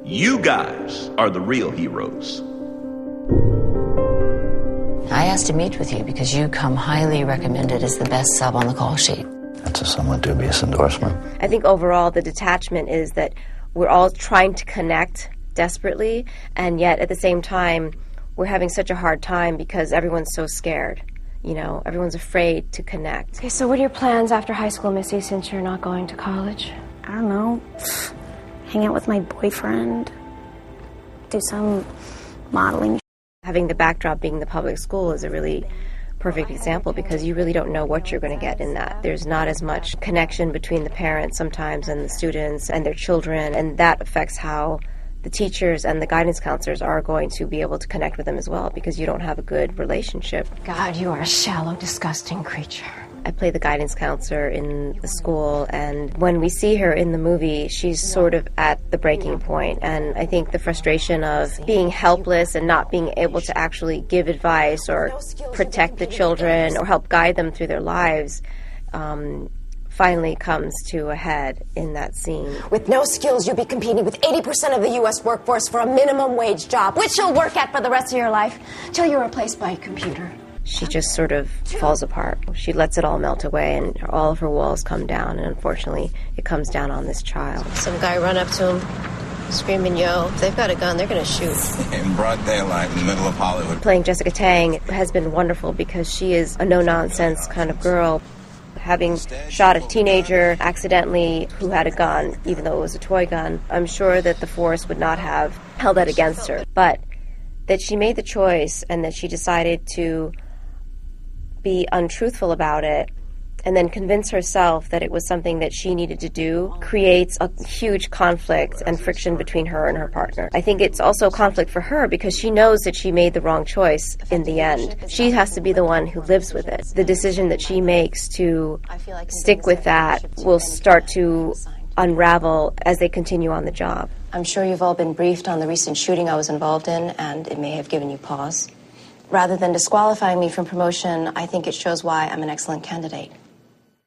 You guys are the real heroes. I asked to meet with you because you come highly recommended as the best sub on the call sheet. That's a somewhat dubious endorsement. I think overall the detachment is that we're all trying to connect desperately, and yet at the same time we're having such a hard time because everyone's so scared. You know, everyone's afraid to connect. Okay, so what are your plans after high school, Missy, since you're not going to college? I don't know. Hang out with my boyfriend. Do some modeling. Having the backdrop being the public school is a really perfect example because you really don't know what you're going to get in that. There's not as much connection between the parents sometimes and the students and their children, and that affects how the teachers and the guidance counselors are going to be able to connect with them as well because you don't have a good relationship. God, you are a shallow, disgusting creature. I play the guidance counselor in the school, and when we see her in the movie, she's sort of at the breaking point. And I think the frustration of being helpless and not being able to actually give advice or protect the children or help guide them through their lives finally comes to a head in that scene. With no skills, you'll be competing with 80% of the U.S. workforce for a minimum wage job, which you'll work at for the rest of your life till you're replaced by a computer. She just sort of falls apart. She lets it all melt away and all of her walls come down, and unfortunately it comes down on this child. Some guy run up to him screaming, yo, if they've got a gun, they're going to shoot. In broad daylight in the middle of Hollywood. Playing Jessica Tang has been wonderful because she is a no-nonsense kind of girl. Having shot a teenager accidentally who had a gun, even though it was a toy gun, I'm sure that the force would not have held that against her. But that she made the choice and that she decided to be untruthful about it and then convince herself that it was something that she needed to do creates a huge conflict and friction between her and her partner. I think it's also conflict for her because she knows that she made the wrong choice in the end. She has to be the one who lives with it. The decision that she makes to stick with that will start to unravel as they continue on the job. I'm sure you've all been briefed on the recent shooting I was involved in, and it may have given you pause. Rather than disqualifying me from promotion, I think it shows why I'm an excellent candidate.